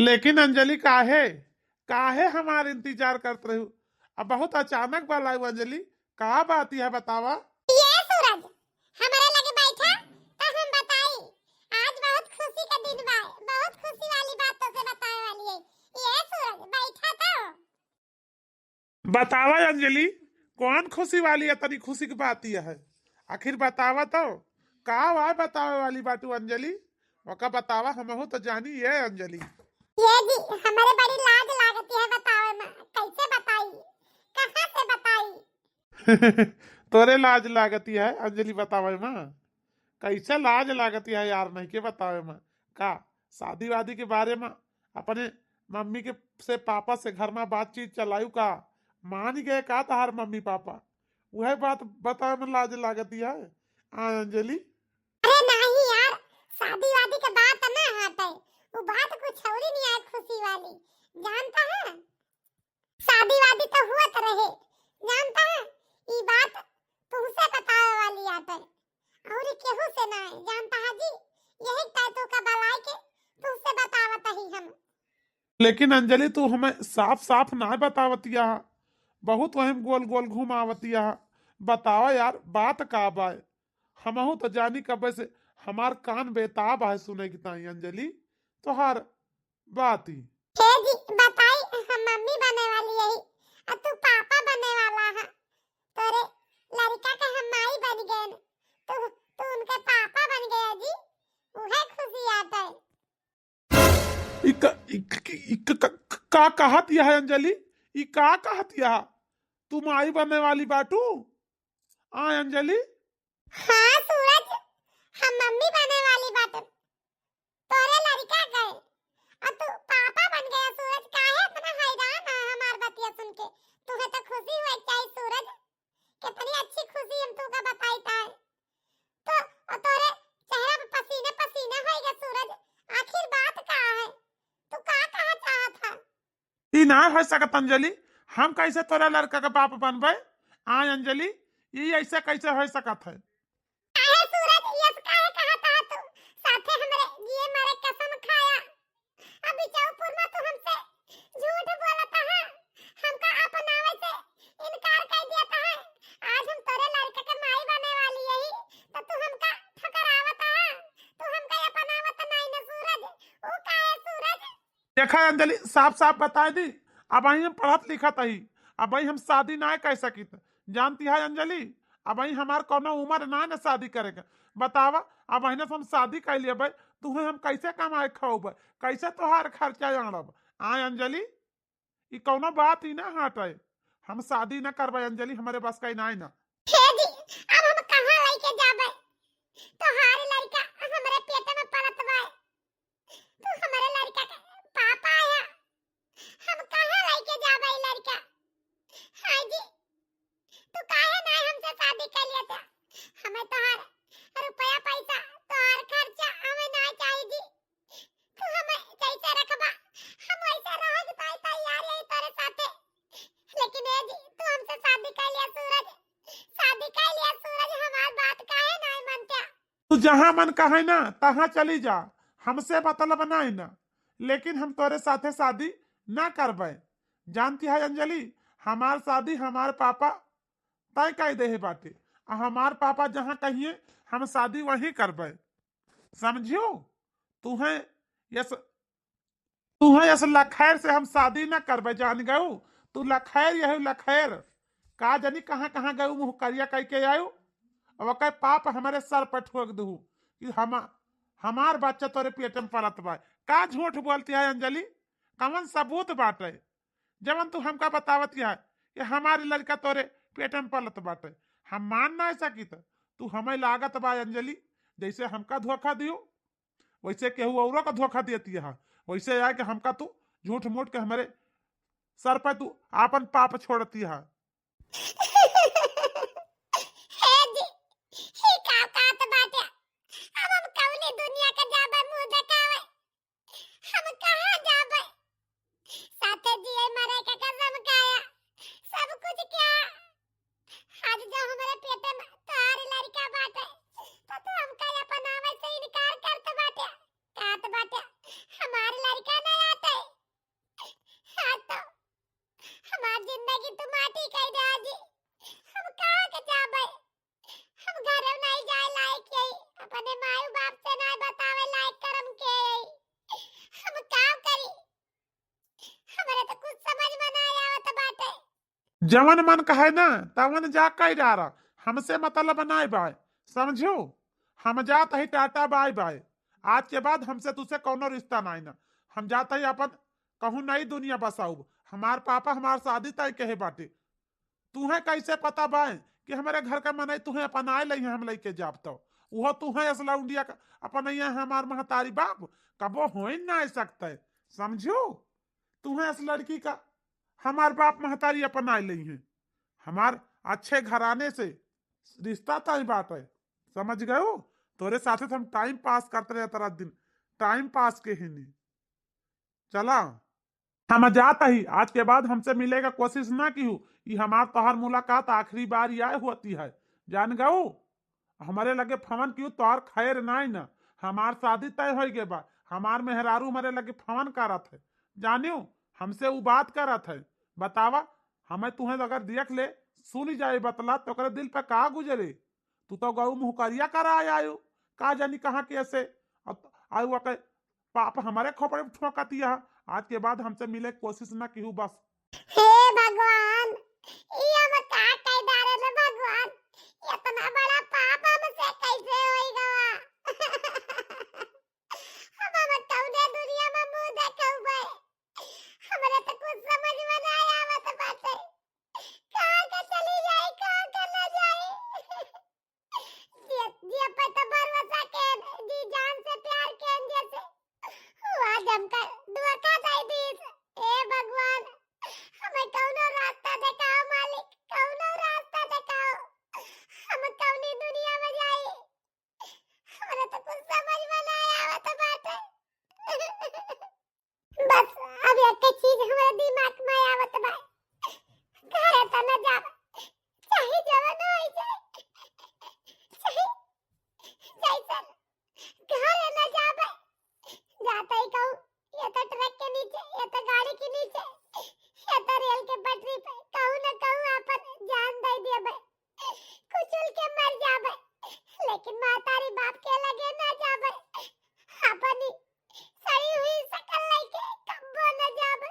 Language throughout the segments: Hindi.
लेकिन अंजलि काहे काहे हमार इंतजार करत रहू। अब बहुत अचानक वाला अंजलि का बात है बतावा। ये सूरज हमारे लगे बैठा तो हम बताई। आज बहुत खुशी का दिन बा, बहुत खुशी वाली बात तो से बताए वाली है। ये सूरज बैठा तो बतावा अंजलि, कौन खुशी वाली है, तनी खुशी की बात यह है। आखिर बतावा तो का वाय बतावे वाली बातू अंजलि। ओका बतावा, हमहू तो जानी है अंजलि। ये जी हमारे बड़ी लाज लागती है बतावे में, कैसे बताई, कहां से बताई। तोरे लाज लागती है अंजलि बतावे में। कैसे लाज लागती है यार, नहीं के बतावे में। का शादी वादी के बारे में अपने मम्मी के से पापा से घर में बातचीत चलायू का, मान गए का तहार मम्मी पापा, वह बात बतावे में लाज लागती है। अंजलि अरे नहीं यार, शादी वादी के बात ना हटे, वो बात कुछ और ही नहीं है खुशी वाली। जानता है, शादी वादी तो हुआ तो रहे, जानता है ये बात तुमसे बतावे वाली आटे और केहू से ना है, जानता है जी। यही टाइटो का बलाई के तुमसे बतावत ही हम। लेकिन अंजलि तू हमें साफ साफ ना बतावतिया, बहुत वहीं गोल गोल घुमावतिया। बताओ यार बात का बाय, हमहू तो जानी कब से हमार कान बेताब है सुने की ताई अंजलि तोहार बात ही। हे जी बताई, हम मम्मी बने वाली यही और तू पापा बने वाला है। तोरे लड़का का हम माई बन गए न। तू उनके पापा बन गया जी, वह खुशी आता है। इक, इक, इक, का कहत यह है अंजलि, ई का कहत यह, तुम आई बनने वाली बाटू। अंजलि हाँ सूरज, हम मम्मी बने वाली बात। तोरे लड़का गए और तू पापा बन गया सूरज। काहे इतना हैरान है हमार बतिया सुन के। तुम्हें तो खुशी हुई चाहिए सूरज, कितनी अच्छी खुशी हम तुमको बताई था। तो और तोरे चेहरा पे पसीने पसीने हो गए सूरज। आखिर बात का है, तू का कहा चाहत है। ई ना हो सकत अंजलि, हम कैसे तोरा लड़का का बाप बनबे। अंजलि ये ऐसा कैसे हो सकत है। काहे सूरज, यस काहे कहता है तू। साथे हमरे जिए मारे कसम खाया, अभी चौपुर में तू हमसे झूठ बोलता है, हमका अपनावे से इनकार कर दिया है। आज हम तेरे लड़के के माई बने वाली यही तो तू हमका ठकरावत है। तू हमका अपनावत नहीं ना सूरज, ओ काहे सूरज। देखा अंजलि, साफ साफ बता दी, अब वही हम पढ़त लिखत ही, अब वही हम शादी ना कर सकी। जानती है अंजलि, अब वही हमार कोनो उम्र ना न शादी करेगा। बतावा, अब वही हम शादी कर लिए तुम्हें हम कैसे कमाए खाओब, कैसे तोहार खर्चा आड़ब। अंजलि ई कोनो बात ही ना हटे, हम शादी ना करबे अंजलि, हमारे बस का ना ना। हे जी अब हम कहां लेके जाबे, तोहार लड़का हमरे पेट में पलत बा। तू हमारे लड़का का पापा है, हम कहां लेके जाबे लड़का। हां जी, तू काहे ना हमसे शादी कर लिया था। हमें तोहार रुपया पैसा तोहार खर्चा हमें ना चाहिए जी। तू हमें कैसे रखबा, हम वैसे रह के तैयार है तेरे साथे। लेकिन ए जी तू हमसे शादी कर लिया सूरज, शादी कर लिया सूरज। हमार बात काहे ना मानता। तू जहां मन कहे ना तहां चली जा, हमसे मतलब ना है ना। लेकिन हम तोरे साथे शादी ना करबे। जानती है अंजलि, हमार शादी हमार पापा तय कह दे है बाटे, हमार पापा जहां कहिए हम शादी वहीं करबे। समझियो, तुम्हें यस तुम्हें यस लखैर से हम शादी ना करबे। जान गयो, तू लखैर यही लखैर का जानी कहाँ कहाँ गयो, मुँह करिया कह के आयो। अब ओकर पाप हमारे सर पर ठोक दू कि हमार बच्चा तोरे पेट में पलत बा। का झूठ बोलती है अंजलि, कौन सबूत बाटे जवन तू हमका बतावत है कि हमारी लड़का तोरे पेट में पलत बाटे। हम मान ना सकी तू हमें लागत बा अंजलि, जैसे हमका धोखा दियो वैसे केहू औरों का धोखा देती है। वैसे आए कि हमका तू झूठ मूठ के हमारे सर पर तू आपन पाप छोड़ती है। हे जी ही का बात बाटे। अब हम कौनी दुनिया के जाबे मुंह देखावे, हम कहां जाबे। साथे जिए मरे के कसम खाया, सब कुछ क्या। आज जो हमारे पेट में तोहार लड़का बाटे तो तू हमका अपनावे से इनकार करत बाटे। कात बाटे बाटे हमारे लड़का नहीं आते। हाँ तो हमारी जिंदगी तो माटी कह दे जी। हम कहाँ के जाबे? हम घर नहीं जाए लायक यही अपने मायू बाप से नहीं बतावे लायक करम के यही हम काम करी। हमारे तो कुछ समझ में नहीं आवत बाटे। जवन मन कहे ना तवन जा कह जा रहा, हमसे मतलब नहीं बाय, समझो। हम जात ही टाटा बाय बाय। आज के बाद हमसे तुझसे कोनो रिश्ता नहीं ना। हम जाते ही अपन कहूँ नई दुनिया बसाऊ। हमार पापा हमार शादी तय कहे बाटे। तुम्हें कैसे पता बाय कि हमारे घर का मन तुम्हें अपनाए ले हम लेके जाब तो वो तुम्हें असला इंडिया का अपन हमार महतारी बाप कबो हो ही ना सकते, समझो। तुम्हें इस लड़की का हमार बाप महतारी अपनाए ले हैं। हमार अच्छे घराने से रिश्ता तय बात है, समझ गए हो। तोरे साथे हम टाइम पास करते रहे तरह दिन, टाइम पास के ही नहीं। चला हम जाता ही, आज के बाद हमसे मिले का कोशिश ना की हूँ। ये हमार तोहर मुलाकात आखिरी बार यह होती है, जान गऊ। हमारे लगे फवन क्यों तोहर खैर नहीं ना। हमार शादी तय हो गए बा। हमार मेहरारू हमारे लगे फवन करत है, जानियो हमसे वो बात करत है। बतावा हमें तुम्हें अगर देख ले सुन जाए बतला तो करे दिल पे का गुजरे। तू तो गऊ मुहकरिया करा आयो, का जानी कहाँ के ऐसे आयु के पाप हमारे खोपड़े में ठोकती है। आज के बाद हमसे मिले कोशिश ना की बस। हे भगवान, ये हम का कह डारे ले भगवान। इतना बड़ा पाप हमसे कैसे होएगा? हम कौने दुनिया में मुंह देखौ बे? हमरे तो कुछ समझ में नहीं आवत बाटे। कहां के चली जाई, कहां के ना जाई। ये पे तो भरोसा के जी जान से प्यार के जैसे हुआ जमकर धोखा दे दी। हे भगवान, हमें कौनो रास्ता दिखाओ मालिक, कौनो रास्ता दिखाओ। हम कौनी दुनिया में जाई? हमरे तो कुछ समझ में नहीं आवत बाटे। बस अब एक चीज हमारे दिमाग में आवत बा, घरे त न जाब, चाहे जवन हो जाए, चाहे जैसन घरे न जाबे। जाते ही कहूँ ये तो ट्रक के नीचे, ये तो गाड़ी के नीचे, ये तो रेल के पटरी पे कहूँ न कहूँ अपन जान दे देबे, कुचल के मर जाबे। लेकिन मातारी बाप के लगे न जाबे, अपनी सड़ी हुई शकल लेके कब्बो न जाबे।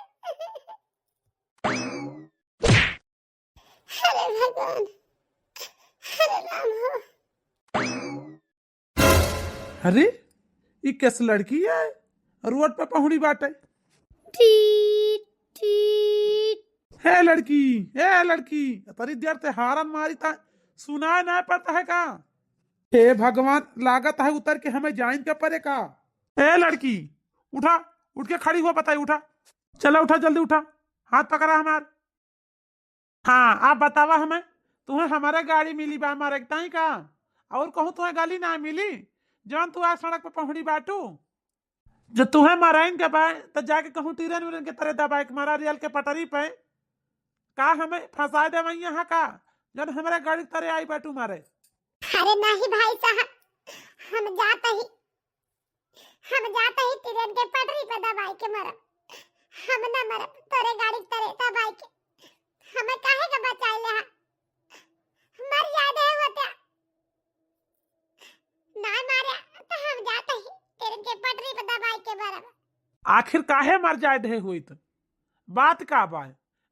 अरे भगवान, अरे राम हो। अरे ये कैसे लड़की है रोड पे पहुंची बाटे। Tit tit. है लड़की, है लड़की, तरी देर से हारन मारी था, सुनाई नहीं पड़ता है का। हे भगवान, लागत है उतर के हमें जाइन के परे का। ए लड़की उठा, उठ के खड़ी हो, बताई उठा, चला उठा, जल्दी उठा, हाथ पकड़ा हमार। हाँ आप बतावा हमें, तुम्हें हमारे गाड़ी मिली बा हमारे ताई का, और कहूँ तुम्हें गाली ना मिली जौन तू आज सड़क पे पहुंची बाटू। जो तुम्हें मराइन के बा तो जाके कहूँ तीरन उरन के तरह दबाए के मारा रेल के पटरी पे का हमें फंसा दे वही यहाँ का जब हमारे गाड़ी तरह आई बाटू मारे। अरे नहीं भाई साहब, हम जाते ही ट्रेन के पटरी पे दबाई के मरब। हम न मरब तोरे गाड़ी तरह दबाई के, हमें काहे के बचाए ले? मर जाए दे होता ना मारे तो हम जाते ही ट्रेन के पटरी पे दबाई के मरब। आखिर काहे मर जाए दे हुई तो बात का बाय,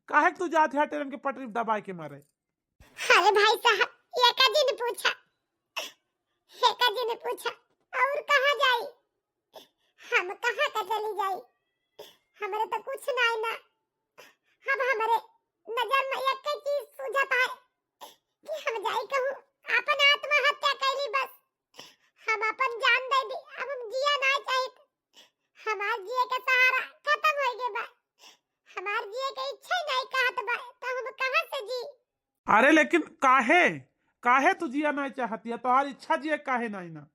काहे तू जाते है ट्रेन के पटरी पे दबाई के मारे? अरे भाई साहब, ये कजी ने पूछा, ये कजी ने पूछा और कहाँ जाई? हम कहाँ का चली जाई? हमारे तो कुछ नहीं ना। अब हमारे नजर में एक चीज सूझत है कि हम जाई कहूँ अपन आत्महत्या कैली बस। हम अपन जान दे दी, अब हम जिया नहीं चाहिए। हमार जिए के सहारा खत्म हो गए बा, हमार जिए के इच्छा नहीं कहत बा, तो हम कहाँ से जी? अरे लेकिन काहे काहे तू जिया नहीं चाहती है? तुम्हारी इच्छा जिए काहे नहीं ना?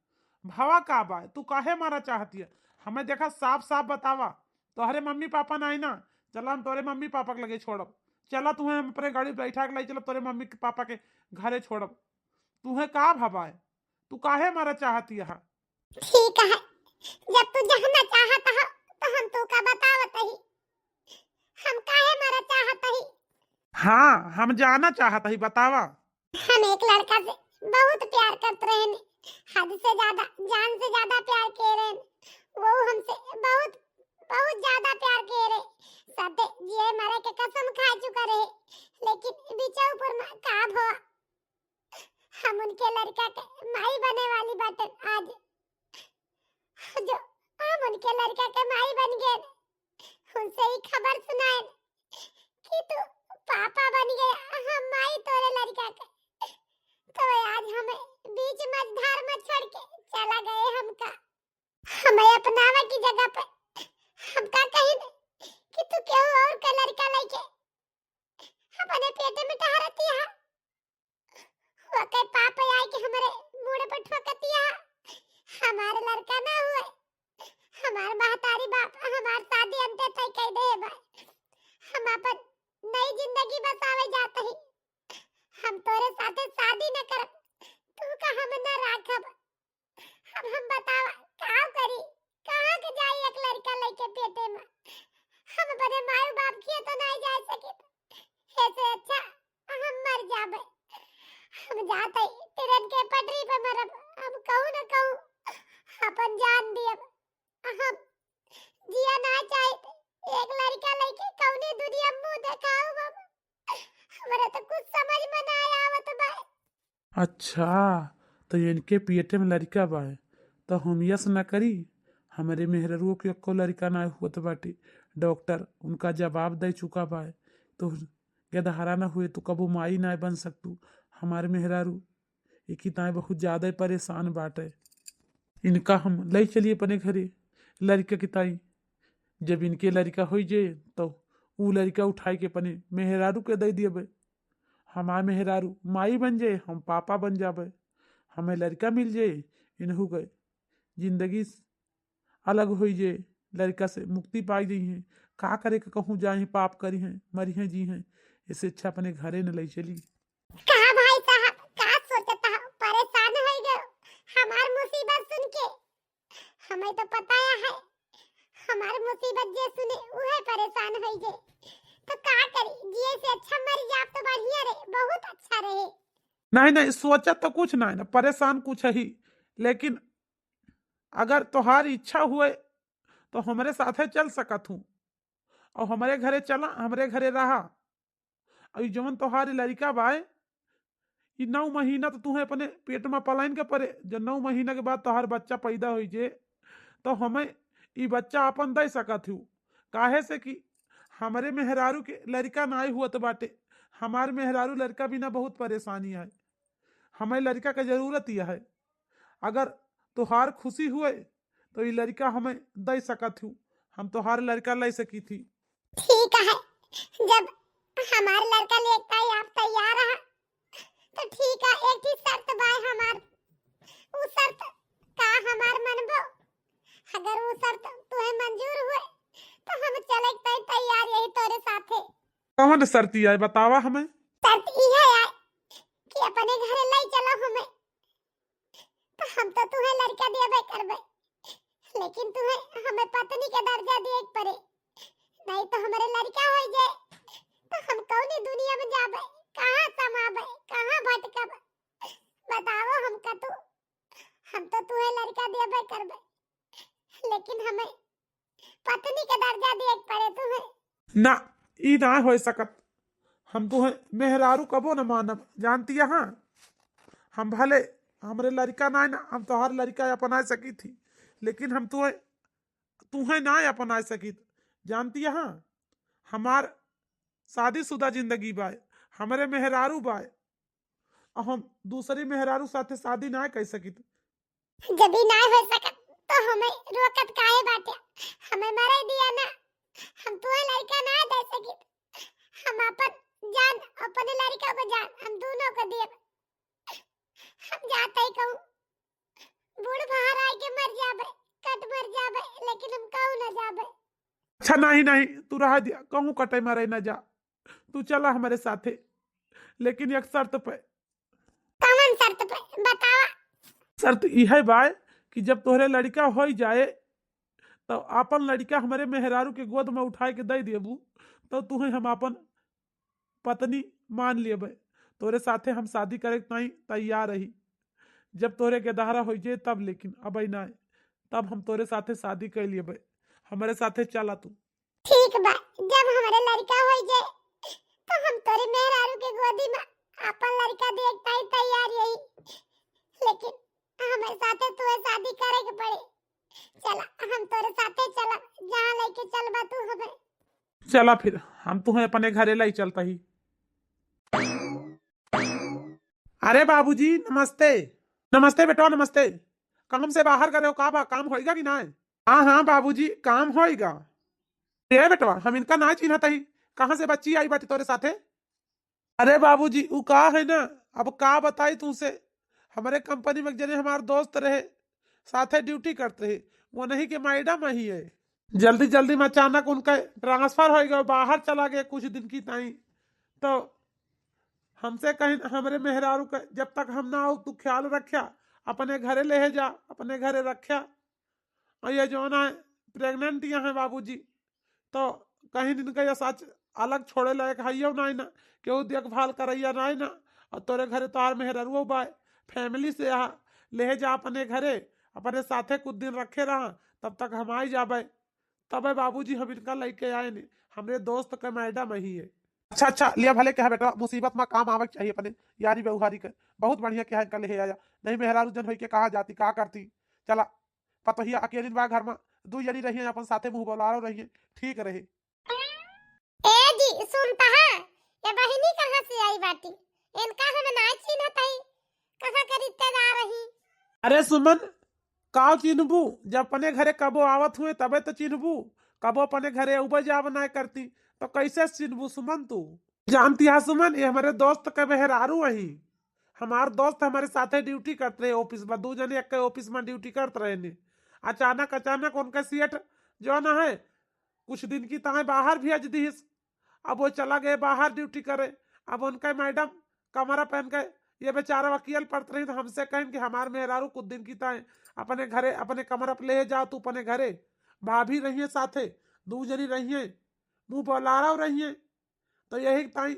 भावा का बा तू काहे मारा चाहती है? हमें देखा साफ साफ बतावा। तोहरे मम्मी पापा नहीं ना, चला हम तोरे मम्मी पापा के लगे छोड़ब। चला तुम्हें हम अपने गाड़ी बैठा के लाई चलो तोरे मम्मी पापा के घरे छोड़ब। तुम्हें का भावा है, तू काहे मारा चाहती है? ठीक है, जब तू जहना चाहत हो तो हम तू का बतावत ही हम काहे मरा चाहत ही। हाँ हम जाना चाहता ही, बतावा। हम एक लड़का से बहुत प्यार करते रहे ने, हद से ज्यादा, जान से ज्यादा प्यार किए रहे। वो हमसे बहुत बहुत ज्यादा प्यार किए रहे, साथे जिए मरे के कसम खा चुका रहे, लेकिन बिचाऊपुर में का भवा हम उनके लड़का के माई बने वाली बाटन आज, जो हम उनके लड़का के माई बन गए। उनसे ही खबर सुनाए कि तू पापा बन गया, हम माई तोरे लड़का के। तो आज हमें बीच मझधार में छोड़ के चला गए हमका। हमें अपनावा की जगह पे हमका कहीं कि तू क्यों और का लड़का लेके अपने पेट में ठहरती है। वो के पापा आए कि हमारे मुंह पे ठोकती है, हमारे लड़का ना हुए, हमार महतारी बाप हमार शादी अंते तय कह दे बा। हम अपन नई जिंदगी बसावे जाते ही, हम तोरे साथे शादी न करब, तू का हम न राखब। अब हम बतावा का करी, कहां के जाई एक लड़का लेके पेटे में। हम अपने माँ बाप के तो नहीं जा सके, ऐसे अच्छा हम मर जाबे। हम जाते ट्रेन के पटरी पे मरब, हम कहूं न कहूं अपन जान दियब। हम जिया ना चाहे एक लड़का लेके कौनी दुनिया मुंह दिखाओ बाबा, हमरा तो कुछ समझ में ना आवत बा। अच्छा तो इनके पेटे में लड़का बा, तो हम यस ना करी। हमारे मेहररुओं के को लड़का ना हुआ बाटे, डॉक्टर उनका जवाब दे चुका बा। तो गदहारा ना हुए तो कबू माई ना बन सकतू। हमारे मेहरारू एक ही ताए बहुत ज्यादा परेशान बाटे। इनका हम ले चलिए अपने घरे लड़का की ताई। जब इनके लड़का हो जाए तो ऊ लड़का उठाए के अपने मेहरारू के दे दिए। हमारे मेहरारू माई बन जाए, हम पापा बन जाबे। हमें लड़का मिल जाए, इन्हू गए जिंदगी अलग हो जाए, लड़का से मुक्ति पाई गई है। का करे के कहूँ जाए पाप करी हैं मरी हैं जी हैं, इससे अच्छा अपने घरे न ले चली। कहा भाई साहब का सोचता हो, परेशान हो गए हमार मुसीबत सुन के। हमें तो पता है हमार मुसीबत जे सुने उहे परेशान हो गए, तो का करी, जिए से अच्छा मर जाब तो बढ़िया रहे, बहुत अच्छा रहे। नहीं नहीं सोचा तो कुछ नहीं ना, परेशान कुछ ही, लेकिन अगर तुम्हारी इच्छा हुए तो हमारे साथे चल सकत हूँ और हमारे घरे चला, हमारे घरे रहा। और जवन तुम्हारी लड़का बाए, ये 9 महीना तो तुम्हें अपने पेट में पलाइन के पड़े। जब 9 महीना के बाद तुम्हार बच्चा पैदा हो जे तो हमें ये बच्चा अपन दे सकत हूँ। काहे से कि हमारे मेहरारू के लड़का ना हुआ तो बाटे, हमारे मेहरारू लड़का बिना बहुत परेशानी है, हमें लड़का का जरूरत ही है। अगर तुहार खुशी हुए तो ये लड़का हमें दे सकत हूँ, हम तुहार लड़का ले सकी थी। ठीक है, जब हमार लड़का लेकर आप तैयार रहा तो ठीक है। एक ही शर्त बा हमार, वो शर्त का हमार मनबो, अगर वो शर्त तुम्हें मंजूर हुए तो हम चले तैयार यही तोरे साथे। कौन शर्ती है बतावा हमें। शर्त ये है कि अपने घरे ले चलो हमें, तो हम तो तुम्हें लड़का देबे करबे, लेकिन तुम्हें हमें पत्नी के दर्जा दिए पड़े, नहीं तो हमारे लड़का हो जाए तो हम कौनी दुनिया में जाबे, कहाँ समाबे, कहाँ भटकब, बताओ हमका। तू हम तो तुम्हें लड़का देबे करबे, लेकिन हमें पत्नी के दर्जा दिए पड़े तुम्हें। ना ई ना हो सकत, हम तुम्हें मेहरारू कबो न मानब, जानती है। हाँ हम भले हमरे लड़का ना ना, हम तोहर लड़का अपना सकी थी, लेकिन हम तुम्हें तुम्हें ना अपना सकी, जानती है। हाँ हमार शादीशुदा जिंदगी बाय, हमारे मेहरारू बाय, और हम दूसरी मेहरारू साथे शादी ना कर सकी। जब ही ना हो सकत तो हमें रोकत काहे बाटे, हमें मरे दिया ना, हम तुम्हें लड़का ना दे सकी। हम अपन जान अपने लड़का को जान हम दोनों को दिए। हम जाते ही कहूँ बूढ़ बाहर आए के मर जाबे, कट मर जाबे, लेकिन हम कहूँ ना जाबे। अच्छा नहीं नहीं तू रहा दिया, कहूँ कटे मरे न जा, तू चला हमारे साथे, लेकिन एक शर्त पे। कौन शर्त पे बतावा। शर्त यह बाय कि जब तोहरे लड़का हो जाए तो अपन लड़का हमारे मेहरारू के गोद में उठाए के दे देबू तो तुम्हें हम अपन पत्नी मान लेबे। तोरे साथे हम शादी करे नहीं तैयार रही। जब तोरे गेदहरा हो जाए तब, लेकिन अब ना, तब हम तोरे साथे शादी कर लेबे। हमारे साथे चला तू। ठीक बा, जब हमारे लड़का हो जाए तो हम तोरे मेहरारू के गोदी में अपन लड़का देख पाई तैयार यही, लेकिन हमारे साथे तुहे शादी करे के पड़े। चला हम तोरे साथे चला, जहाँ लेके चलबा तू हमें। चला फिर हम तुम्हें अपने घरे लाई चलता ही। अरे बाबूजी नमस्ते। नमस्ते बेटा नमस्ते। काम से बाहर करे हो, का काम होएगा कि ना? हाँ हाँ बाबूजी काम होएगा। ए बेटवा हम इनका ना चिन्हत ही, कहाँ से बच्ची आई बाटी तोरे साथे? अरे बाबूजी वो का है ना, अब का बताई तुमसे। हमारे कंपनी में जने हमारे दोस्त रहे, साथे ड्यूटी करते रहे, वो नहीं के मैडम ही है। जल्दी जल्दी में अचानक उनका ट्रांसफर हो गया, बाहर चला गया कुछ दिन की ताई। तो हमसे कहीं हमारे मेहरारू का जब तक हम ना हो तू ख्याल रखा, अपने घरे ले जा, अपने घरे रखा। और ये जो ना प्रेग्नेंट यहाँ है बाबूजी, तो कहीं दिन का ये सच अलग छोड़े लायक है ना, ना केहू देखभाल करैया ना ना। और तोरे घरे तोहार मेहरारू बाय फैमिली से यहाँ ले जा अपने घरे, अपने साथे कुछ दिन रखे रहा, तब तक हम आई जाबे। तब बाबूजी हम इनका लेके आए नहीं, हमारे दोस्त का मैडम ही है। अच्छा अच्छा लिया भले क्या बेटा, मुसीबत में काम आवे चाहिए अपने यारी व्यवहारी के। बहुत बढ़िया क्या इनका ले आया, नहीं मेहरारू जन हो के कहा जाती कहा करती। चला पतहिया अकेली बा घर में, दू जनी रहिए अपन साथे मुंह बोला रहिए, ठीक रहे। ए जी सुनता है, ये बहिनी कहाँ से आई बाटी? इनका हम ना चिन्हत हई, कहाँ के रिश्तेदार रही? अरे सुमन का चिन्हबू, जब अपने घरे कबो आवत हुए तबे तो चिन्हबू, कबो अपने घरे उबे जाव ना करती तो कैसे चिन्हबू सुमन? तू जानती है सुमन, ये हमारे दोस्त का मेहरारू वही। हमारे दोस्त हमारे साथे ड्यूटी करते रहे ऑफिस में, दो जने एक ऑफिस में ड्यूटी करते रहे ने। अचानक अचानक उनका सीट जो ना है कुछ दिन की ताए बाहर भेज दी। अब वो चला गए बाहर ड्यूटी करे। अब उनका मैडम कमरा पहन के ये बेचारा वकील पड़ते रही, तो हमसे कहें कि हमारे मेहरारू कुछ दिन की ताए अपने घरे अपने कमरा पे ले जाओ, तू अपने घरे भाभी रहिए साथे, दू जनी रहिए, मुंह बोला रहिए। तो यही ताई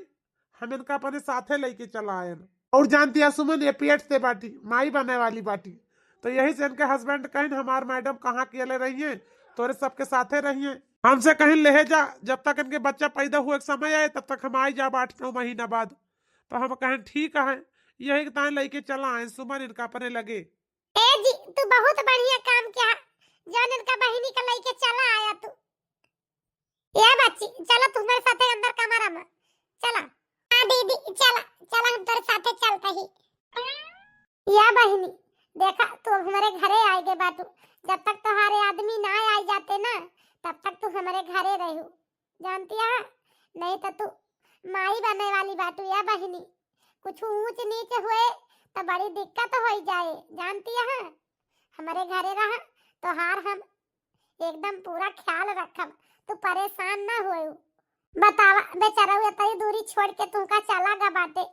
हम इनका अपने साथे लेके चला आए। और जानती है सुमन, ये पेट से बाटी माई बने वाली बाटी। तो यही से इनके हस्बैंड कहें हमारे मैडम कहाँ अकेले रहिए, तोरे सबके साथे रहिए। हमसे कहीं ले जा, जब तक इनके बच्चा पैदा हुए समय आए तब तक हम आई जा 8-9 महीना बाद। तो हम कहें ठीक है, यही ताई लेके चला आए सुमन इनका अपने लगे। ए जी तू बहुत बढ़िया काम किया, जौन इनका बहिनी का लेके चला आया तू। ये बच्ची चलो तुम्हारे साथे अंदर कमरा में चला। हाँ दीदी चला चला, हम तेरे साथे चलते ही। या बहिनी देखा तू हमारे घरे आए गे बाटू, जब तक तुम्हारे आदमी ना आ जाते ना तब तक तू हमारे घरे रहू, जानती है? नहीं तो तू माई बने वाली बाटू। या बहिनी कुछ ऊंच नीच हुए तो बड़ी दिक्कत हो जाए, जानती है? हमारे घरे रहा तो हार हम एकदम पूरा ख्याल रखब, तू परेशान ना होए। बतावा बेचारा इतनी दूरी छोड़ के तुमका चला गा बाटे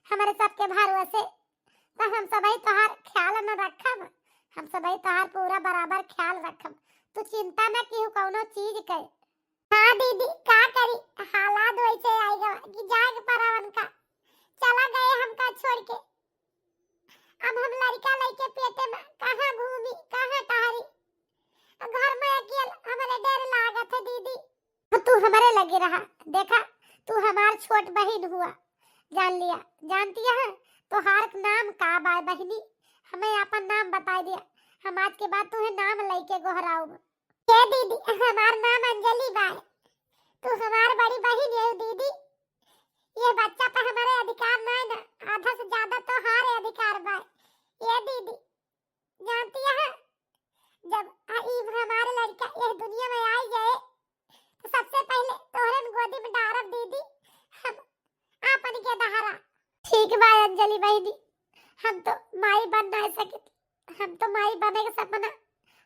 हमारे सबके भरोसे, तो हम सबई तोहार ख्याल न रखब, हम सबई तोहार पूरा बराबर ख्याल रखब, तू चिंता न की कौनो चीज के। हाँ दीदी का करी, हालात वैसे आएगा कि जाग परावन का चला गए हमका छोड़ के। अब हम लड़का लेके पेटे में कहाँ घूमी कहाँ टहरी, घर में अकेले हमारे डर लागत है दीदी। तू हमारे लगे रहा, देखा तू हमार छोट बहन हुआ, जान लिया, जानती है? तो हार नाम का बा बहनी, हमें अपन नाम बता दिया, हम आज के बाद तुम्हें नाम लेके गोहराऊ। ये दीदी हमार नाम अंजलि बा, तू हमार बड़ी बहन है दीदी। ये बच्चा पे हमारे अधिकार नहीं ना, आधा से ज्यादा तो हारे अधिकार बा। ये दीदी जानती है, जब हमारे लड़का ये दुनिया में आई जाए तो सबसे पहले तोहरे गोदी में डारब दीदी, हम आपन के दहारा। ठीक बा अंजलि बहनी, हम तो माई बन नहीं सके, हम तो माई बने के सपना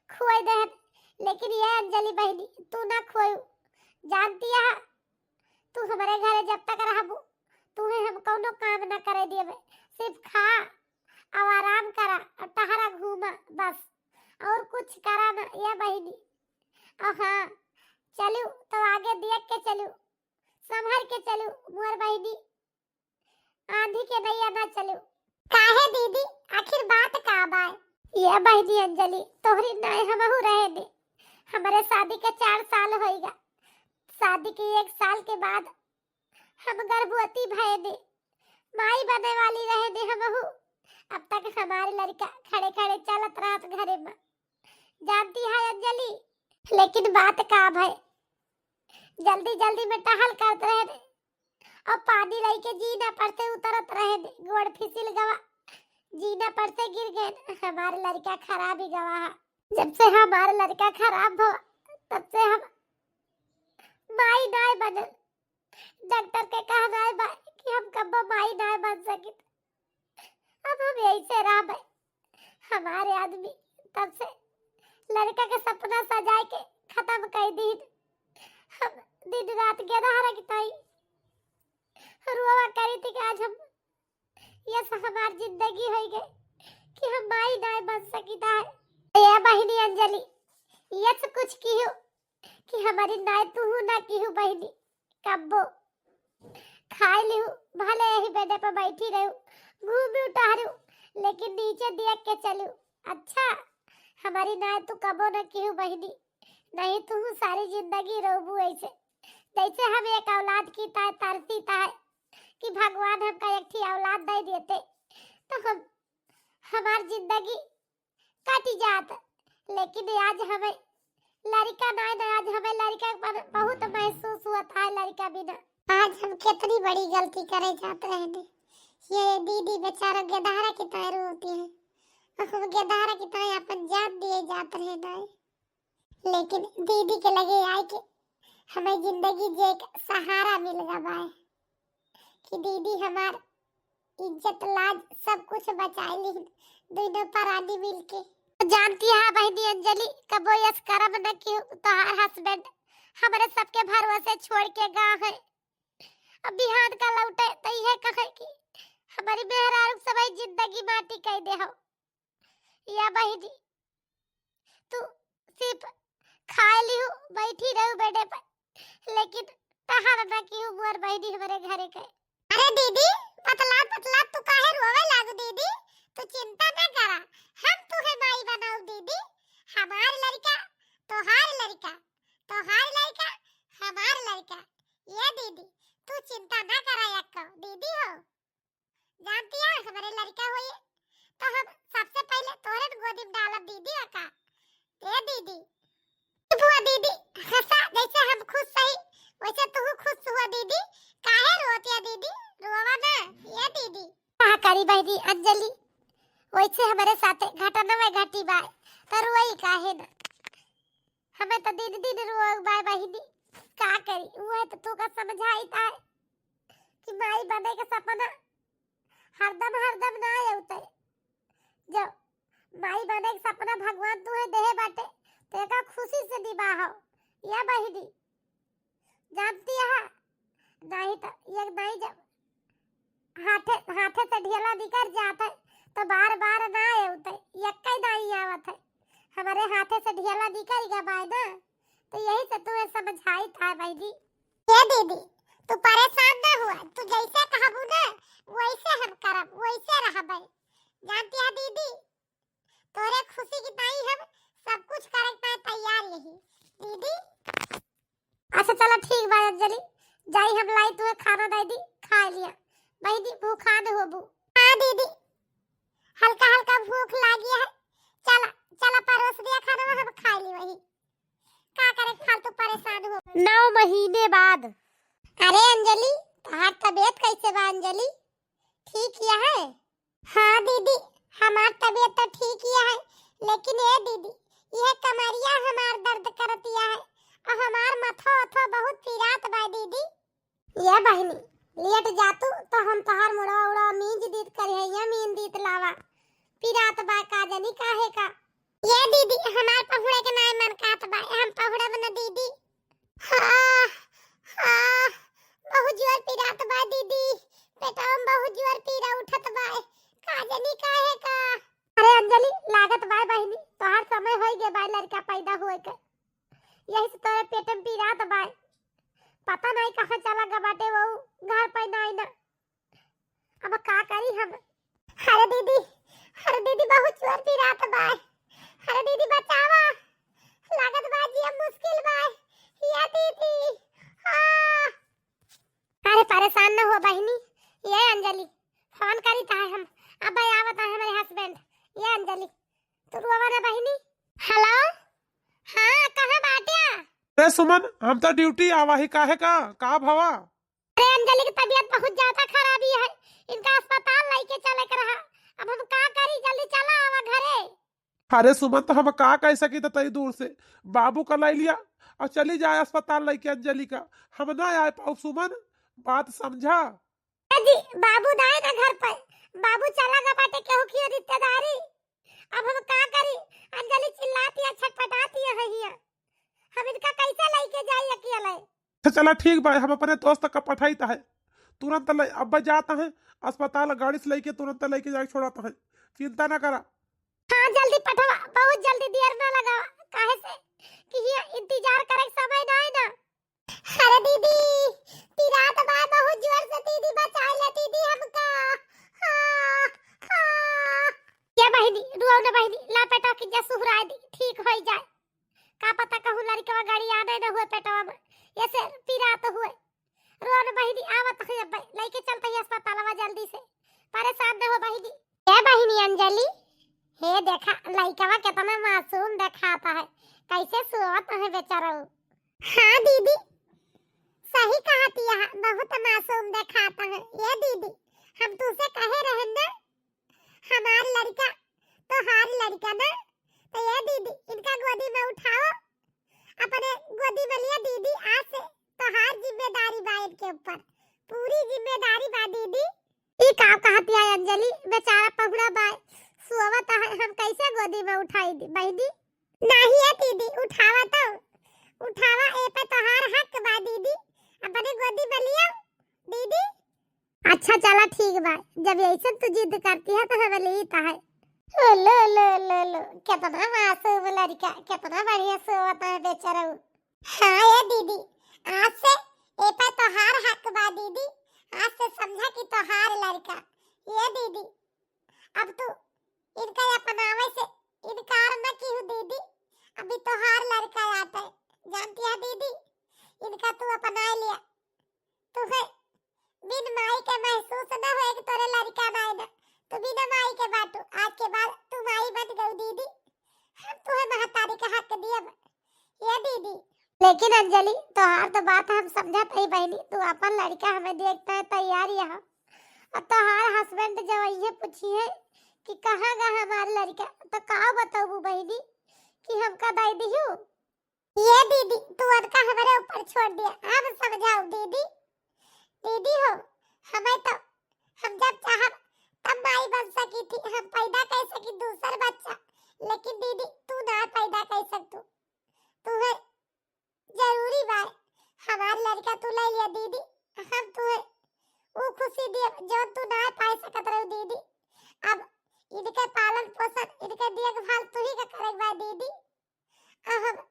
खोए दे, लेकिन ये अंजलि बहनी तू ना खोयू, जानती है? तू हमारे घरे जब तक रहबू तुम्हें हम कोनो काम ना करे दिए, सिर्फ खा और आराम करा और टहरा घूमा बस, और कुछ करा ना ये बहिनी। और हाँ चलू तो आगे देख के चलू, संभल के चलू मोर बहिनी, आंधी के नैया ना चलू। काहे दीदी आखिर बात का बा? ये बहिनी अंजलि तोहरी नाय हमहू रहे दे, हमारे शादी के 4 साल होइगा। शादी के 1 साल के बाद हम गर्भवती भय दे, माई बने वाली रहे दे हमहू। अब तक हमारे लड़का खड़े खड़े चलत रहत घरे में, जानती है अंजलि। लेकिन बात का भय, जल्दी जल्दी में टहल करते रहे दे और पानी लई के जीना पड़ते उतरत रहे दे, गोड़ फिसिल गवा, जीना पड़ते गिर गए। हमारे लड़का खराब ही गवा है। जब से हमारा लड़का खराब हो तब से हम माई नाय बनल। डॉक्टर के कहना है कि हम कब माई नाय बन सकी। अब हम यही से रह हमारे आदमी तब से लड़का के सपना सजाए के खत्म कर दी। हम दिन रात गेदहा रखताई रुआ करी थी कि आज हम ये हमारी जिंदगी हो गई कि हम माई नाय बन सकी था। ये बहिनी अंजलि ये कुछ की हो कि हमारी नाय तू ना की हो बहिनी। कब्बो खाई लिहू, भले यही बेडे पर बैठी रहू, घूम उठारू, लेकिन नीचे देख के चलू। अच्छा हमारी नाय तू कबो ना की हो बहिनी, नहीं तू सारी जिंदगी रहबू ऐसे। जैसे हम एक औलाद की तरसी है कि भगवान हमका एक ही औलाद दे देते तो हम हमारी जिंदगी कट जात। लेकिन आज हमें लड़का नहीं ना, आज हमें लड़का बहुत महसूस हुआ था लड़का बिना। आज हम कितनी बड़ी गलती करे जाते हैं। ये दीदी बेचारा गेदहारा की तरह होती है, हम गेदहारा की तरह अपन जान दिए जाते हैं ना। लेकिन दीदी के लगे आए कि हमें जिंदगी जे एक सहारा मिल गया है कि दीदी हमार इज्जत लाज सब कुछ बचाई ली दोनों परानी मिलके। जानती है बहनी अंजलि कबो यस करम न कि तोहार हस्बैंड हमारे सबके भरोसे छोड़ के गा है। अब बिहान का लौटे तो यह कहे कि हमारी मेहरारू सब जिंदगी माटी कह दे हो। या बहनी तू सिर्फ खा लियो बैठी रहू बेडे पर, लेकिन तहार न कि मोर बहनी हमारे घरे के। अरे दीदी पतला पतला तू काहे रोवे लागू दीदी? तू चिंता न करा, हम तुहे माई बनाऊ दीदी। हमार लड़का तोहार लड़का, तोहार लड़का हमार लड़का। ये दीदी तू चिंता न करा यक्को दीदी हो। जानती है हमारे लड़का होए तो हम सबसे पहले तोरे गोदी में डालब दीदी का। ए दीदी बुआ दीदी हंसा जैसे हम खुश सही वैसे तू खुश हुआ दीदी। काहे रोती है दीदी? रोवा ना ये दीदी। कहा करी बहनी अंजलि वैसे हमारे साथ घटना में घटी बाय तो रोई काहे ना। हमें तो दिन दिन रोई बाय बहनी, का करी वो तो तू का समझाई था कि माई बने के सपना हरदम ना आउते। जब माई बने के सपना भगवान तुहे देहे बाटे तो एका खुशी से निभाओ। या बहनी जानती है नहीं तो ये नहीं जब हाथे से ढेला निकल जाता है तो बार बार ना आते, एक नहीं आवत है। हमारे हाथे से ढेला निकल गया बाय ना तो यही से तुम्हें समझाई था बहनी। ये दीदी तू परेशान ना हुआ, तू जैसे कहबू ना वैसे हम करब वैसे रहबै। जानती है दीदी तोरे खुशी की नहीं हम सब कुछ करे के तैयार यही दीदी। अच्छा चलो ठीक बा अंजलि, जाई हम लाई तुम्हें खाना दे दी, खा लिया बहनी भूखा न होबू। हां दीदी हल्का हल्का भूख लागी है, चला चला परोस दिया खाना हम खा ली। वही का करे फालतू परेशान हो। 9 महीने बाद। अरे अंजलि तोहार तबीयत कैसे बा अंजलि? ठीक ही है? हाँ दीदी हमार तबीयत तो ठीक ही है, लेकिन ये दीदी यह कमरिया हमार दर्द करतिया है और हमार माथा अथवा बहुत पीरात बा दीदी। ये बहनी लेट जातू तो हम तोहार मुड़ा उड़ा मींज दीत करे या मीन दीत लावा पीरात बा का जानी काहे का। ये दीदी हमार पहुड़े के नाय मन कात बा, हम पहुड़े बना दीदी। हां हां बहुत जोर पीरात बा दीदी, पेटवा में बहुत जोर पीरा उठत बा का जानी काहे का। अरे अंजलि लागत बा बहनी तोहार समय तोरे पेट में पीड़ा दबाए, पता नहीं कहाँ चला गया बाटे वो, घर पे नहीं ना। अब का करी हम? अरे दीदी बहुत जोर पीड़ा दबाए। अरे दीदी बचावा, लागत बाजी अब मुश्किल बाय। ये दीदी हाँ। अरे परेशान न हो बहनी, ये अंजलि फोन करी था हम, अब आवत है हमारे हस्बैंड। ये अंजलि तू रोवा ना बहनी। हेलो हाँ कहाँ बाटिया? अरे सुमन, हम तो ड्यूटी आवा ही काहे का भवा? अरे अंजलि की तबीयत बहुत ज्यादा खराबी है, इनका अस्पताल लेके चले कर रहा। अब हम का करी, जल्दी चला आवा घरे। अरे सुमन, तो हम का कह सकी तो तई दूर से बाबू का लै लिया और चली जाए अस्पताल लेके अंजलि का। हम ना आए पाओ सुमन, बात समझा। जी बाबू दाए ना घर पर, बाबू चला गया बाटे केहू की रिश्तेदारी। अब हम का करी? अंजलि चिल्लाती है, छटपटाती है हिया। हम इनका कैसे लेके जाई अकेले? तो चला ठीक बा, हम अपने दोस्त का पठाईता है, तुरंत अब जाता है अस्पताल, गाड़ी से लेके तुरंत लेके जाके छोड़ाता है, चिंता ना करा। हाँ जल्दी पठवा, बहुत जल्दी, देर ना लगा, काहे से कि ये इंतजार करे समय ना है ना। अरे दीदी पीड़ा दबाए बहुत जोर से, दीदी बचा ले दीदी हमका। हाँ हाँ ये बहनी रुओ ना बहनी, ला पेटवा की जस सुहराए दी, ठीक हो जाए। का पता कहूँ लड़का गाड़ी आने न हुए पेटवा में, ऐसे पीड़ा तो हुए। रो ना बहनी, आवत है अब लेके चलते हैं अस्पताल में जल्दी से, परेशान न हो बहनी। ये बहनी अंजलि, हे देखा लड़का कितना मासूम दिखाता है, कैसे सोवत है बेचारा। हाँ दीदी सही कहा तिया, बहुत मासूम दिखाता है। ये दीदी हम तुझसे कहे रहे ना, हमार लड़का तो हार लड़का ना, तो ये दीदी इनका गोदी में उठाओ, अपने गोदी में लिया दीदी। आज से तो हार जिम्मेदारी बा इनके ऊपर, पूरी जिम्मेदारी बा दीदी। ई का कहती है अंजलि, बेचारा पहुड़ा बा सोवत है, हम कैसे गोदी में उठाई दी बहनी? नहीं है दीदी, उठावा तो उठावा, ए पे तोहार हक बा दीदी, अपने गोदी में लिया दीदी। अच्छा चला ठीक बा, जब ऐसे तू जिद करती है तो हमें लेता है। लो लो लो लो कितना मासूम लड़का, कितना बढ़िया सोवत है बेचारा। हाँ ये दीदी आज से ए पे तोहार हक बा दीदी, आज से समझा कि तोहार लड़का। ये दीदी अब तू इनका अपनावे से इनकार न की दीदी, अभी तोहार लड़का आता है, जानती है दीदी, इनका तू अपना लिया, तुझे बिन माई के महसूस न होए कि तोरे लड़का ना है ना, तू बिन माई के बाटू, आज के बाद तू माई बन गई दीदी, हम तुम्हें महतारी का हक दिया। ये दीदी लेकिन अंजलि तोहार तो बात हम समझत है बहनी, तू अपन लड़का हमें देखता है तैयार यहाँ, और तोहार हस्बैंड जब ये पूछी है कि कहाँ गा हमारा लड़का, तो का बताऊँ बहनी कि हमका दाई दियो। ये दीदी तू अनका हमारे ऊपर छोड़ दिया, अब समझाओ दीदी। दीदी हो हमें तो, हम जब चाह तब माई बन सकी थी, हम पैदा कर सकी दूसरा बच्चा, लेकिन दीदी तू ना पैदा कर सकतू, तुम्हें जरूरी बात हमारा लड़का तू ले लिया दीदी, हम तुम्हें वो खुशी दिए जो तू ना पाई सकत रहो दीदी। अब इनके पालन पोषण, इनके देखभाल तू ही का करेगा दीदी। अब हम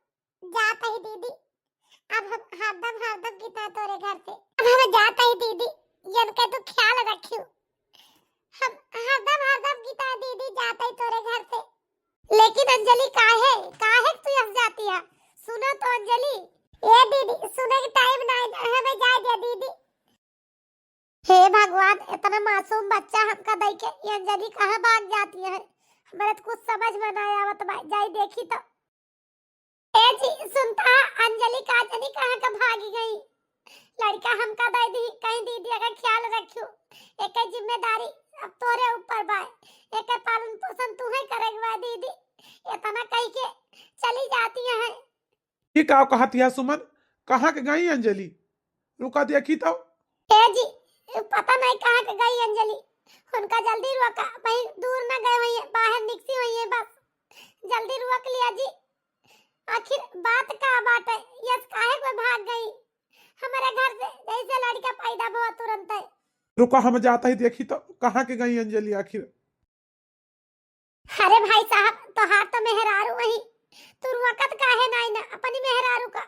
जाते ही दीदी, अब हम हरदम कितना तोरे घर से, अब हम जाते ही दीदी, इनके तू ख्याल रखियो, हम हरदम कितना दीदी जाते ही तोरे घर से। लेकिन अंजलि काहे तू यहाँ जाती है? सुनो तो अंजलि। ये दीदी सुने के टाइम ना हमें जा दिया दीदी। हे भगवान, इतना मासूम बच्चा हमका दे के ये अंजलि कहाँ भाग जाती है, हमारे तो कुछ समझ में ना आवत बा, जाई देखी तो। ए जी सुनता, अंजलि कहाँ का भागी गई, लड़का हमका दे दी, कहीं दीदी का ख्याल रखियो, एक जिम्मेदारी अब तोरे ऊपर बा, एक पालन पोषण तू ही करेगा दीदी, इतना कह के चली जाती है। ये का कहती है सुमन, कहाँ के गई अंजलि? रुका देखी तो। ए जी पता नहीं कहाँ के गई अंजलि, उनका जल्दी रोका, कहीं दूर ना गए हुई है, बाहर निकसी हुई है, बस जल्दी रोक लिया जी। आखिर बात का बात है, यस काहे को भाग गई हमारे घर से, जैसे लड़का पैदा हुआ तुरंत है। रुका हम जाता ही देखी तो, कहाँ के गई अंजलि आखिर? अरे भाई साहब तोहार तो मेहरारू वही, तू वक्त काहे नहीं ना अपनी मेहरारू का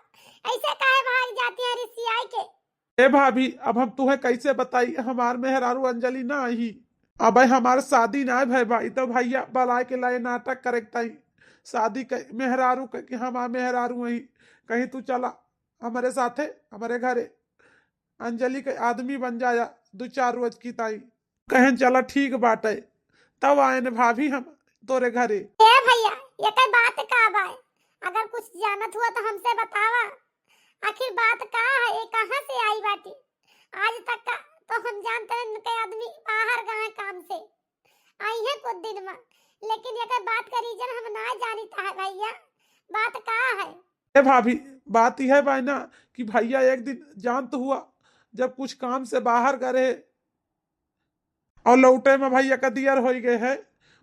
ए भाभी, अब हम तुम्हें कैसे बताई हमार मेहरारू अंजलि ना आई। अब हमार शादी ना भय भाई, तो भैया बलाए के लाए नाटक करेक्ता ही शादी के मेहरारू के कि हमार मेहरारू वही कहीं तू चला हमारे साथे हमारे घरे अंजलि के आदमी बन जाया 2-4 रोज की ताई। कहें चला ठीक बाटे, तब आए न भाभी हम तोरे घरे। ए भैया, ये कई बात का बा? अगर कुछ जानत हुआ तो हमसे बतावा। आखिर बात का है, ये कहाँ से आई बाटी? आज तक का तो हम जानते हैं के आदमी बाहर गए काम से, आई है कुछ दिन में, लेकिन ये कई बात का रीजन हम ना जानी था भैया। बात का है? ए भाभी, बात यह है भाई ना कि भैया एक दिन जानत हुआ जब कुछ काम से बाहर गए और लौटे में भैया का दियर हो गए है।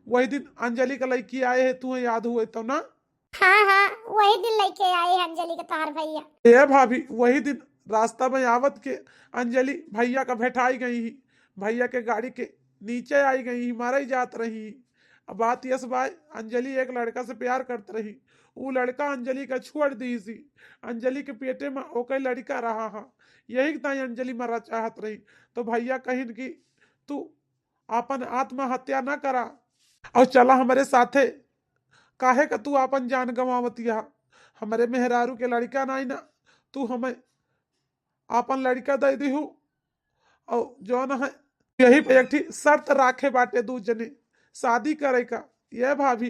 वही दिन अंजलि का लड़की आए है, तुम्हें याद हुए तो ना? हाँ हाँ, वही दिन लेके आए हैं अंजलि के तार भैया। ए भाभी, वही दिन रास्ता में आवत के अंजलि भैया का भेटाई गई ही, भैया के गाड़ी के नीचे आई गई ही, मारा ही जात रही। अब बात यस भाई, अंजलि एक लड़का से प्यार करते रही, वो लड़का अंजलि का छोड़ दी सी। अंजलि के पेटे में ओके लड़का रहा हा, यही ताई अंजलि मरा चाहत रही। तो भैया कहिन कि तू अपन आत्महत्या न करा और चला हमारे साथे, काहे का तू अपन जान गंवावतिया। हमारे मेहरारू के लड़का नहीं ना, तू हमें अपन लड़का दे दीहू और जो न है यही पे एक ठी शर्त राखे बाटे दू जने शादी करे का। ये भाभी,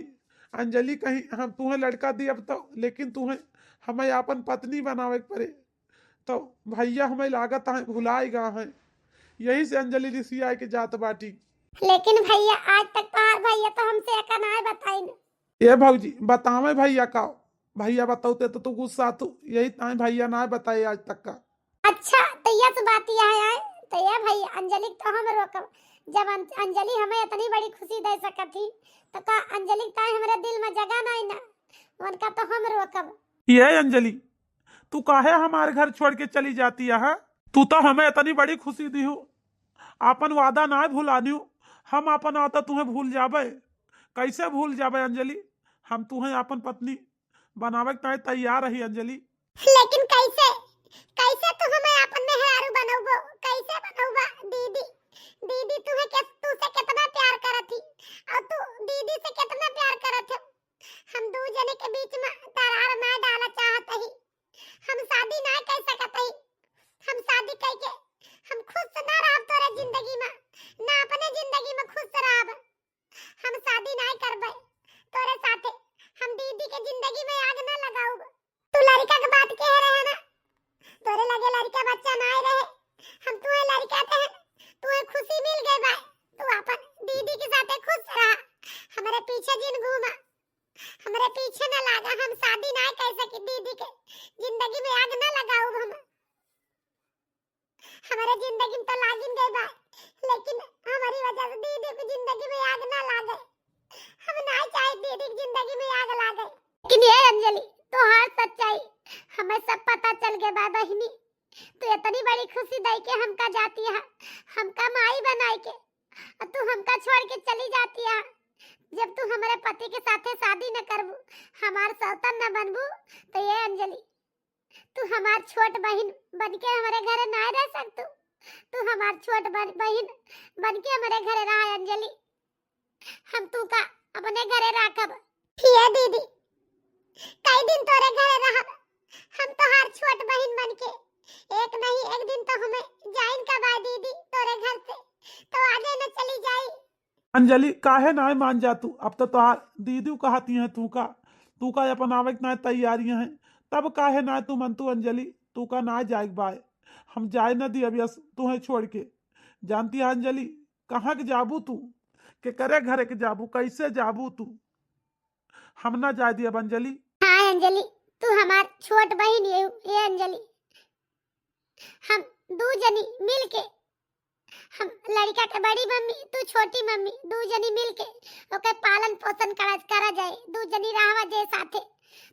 अंजलि कहीं हम तुम्हें लड़का दी अब तो, लेकिन तुम्हें हमें अपन पत्नी बनावे के पड़े। तो भैया हमें लागत है भुलाएगा है, यही से अंजलि ऋषि आए के जात बाटी। लेकिन भैया आज तक तार भैया तो हमसे एक ना बताई न। ये भौजी बतावे भैया का, भैया बताते तो तू गुस्सा तू, यही ताई भैया ना बताए आज तक का। अच्छा, तो यह तो बात यह है, तो यह भैया अंजलि तो हम रोकब। जब अंजलि हमें इतनी बड़ी खुशी दे सकती थी, तो का अंजलि ताई हमारे दिल में जगह नहीं ना, उनका तो हम रोकब। ये अंजलि, तू काहे हमारे घर छोड़ के चली जाती है? तू तो हमें इतनी बड़ी खुशी दी हो, अपन वादा ना भुलानी, हम अपन वादा तुम्हें भूल जाबे? कैसे भूल जाबे अंजलि? हम तुम्हें अपन पत्नी बनावे के तैयार रही अंजलि। लेकिन कैसे कैसे तू हमें अपन मेहरारू बनौबो? कैसे बनौबा दीदी? दीदी तुहे के तू से कितना प्यार करत थी और तू दीदी से कितना प्यार करत है। हम दो जने के बीच में दरार ना डालना चाहत ही, हम शादी ना कर सकत ही। हम शादी करके हम खुश ना रहब तोरे जिंदगी में, ना अपने जिंदगी में खुश रहब। हम शादी ना करबे तोरे साथे, हम दीदी के जिंदगी में आग ना लगाऊब। तू लड़का के बात कह रहे ना, तोरे लगे लड़का बच्चा ना रहे, हम तुम्हें लड़का थे, तुम्हें खुशी मिल गई बा, तू अपन दीदी के साथे खुश रहा। हमारे पीछे जिन घूमा, हमारे पीछे ना लागा, हम शादी ना कर सकी। दीदी के जिंदगी में आग ना लगाऊब हम। हमारे जिंदगी में तो लागिन गई बा, लेकिन हमारी वजह से दीदी की जिंदगी में आग ना लागे। हम ना चाहे दीदी की जिंदगी में आग लागे। लेकिन ये अंजलि, तो हर सच्चाई हमें सब पता चल गया बा बहिनी। तू इतनी बड़ी खुशी दे के हमका जाती है, हमका माई बनाई के, और तू हमका छोड़ के चली जाती है। जब तू हमारे पति के साथे शादी न करबू, हमार सौतन न बनबू, तो ये अंजलि तू हमार छोट बहन बन के हमारे घरे ना रह सकतू। तू हमार छोट बहन बन के हमारे घरे रहा अंजलि, हम तू का अपने घरे रखब। ये दीदी कई दिन तोरे घरे रहब, हम तो हर छोट बहन बन के, एक नहीं एक दिन तो हमें जाइन का बा दीदी तोरे घर से, तो आगे न चली जाई। अंजलि काहे ना मान जा तू, अब तो तुहार दीदी कहती है तू का अपन आवे के ना तैयारियां हैं, तब काहे ना तू मन तू अंजलि, तू का ना जाए बाय, हम जाए न दी अभी तुम्हें छोड़ के। जानती है अंजलि कहाँ के जाबू तू, के करे घरे के जाबू, कैसे जाबू तू, हम ना जाए दी अब अंजलि। हाँ अंजलि, तू हमार छोट बहन ये अंजलि, हम दो जनी मिल के, हम लड़का के बड़ी मम्मी तू छोटी मम्मी, दो जनी मिल के ओके पालन पोषण करा जाए, दो जनी रहवा जे साथे।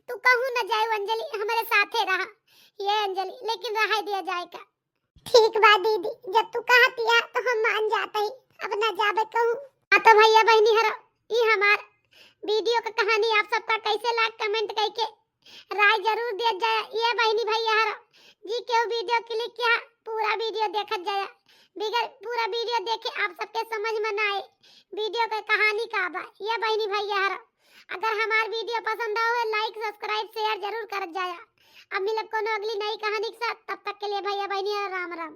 तू कहूं न जाए अंजलि, हमारे साथे रहा ये अंजलि, लेकिन रहा दिया जाएगा। ठीक बा दीदी, जब तू कहती है तो हम मान जाते ही, अब ना जाबे कहूं। हाँ तो भैया बहनी हरो, ये हमार वीडियो का कहानी आप सबका कैसे लाग कमेंट करके राय जरूर दिया जाए। ये बहनी भैया हरो जी जल्दी क्यों वीडियो क्लिक किया, पूरा वीडियो देखत जाया। बिगर पूरा वीडियो देखे आप सबके समझ में ना आए वीडियो के कहानी का बा। ये बहनी भैया हरा, अगर हमार वीडियो पसंद आवे लाइक सब्सक्राइब शेयर जरूर कर जाया। अब मिलब कोनो अगली नई कहानी के साथ, तब तक के लिए भैया बहनी राम राम।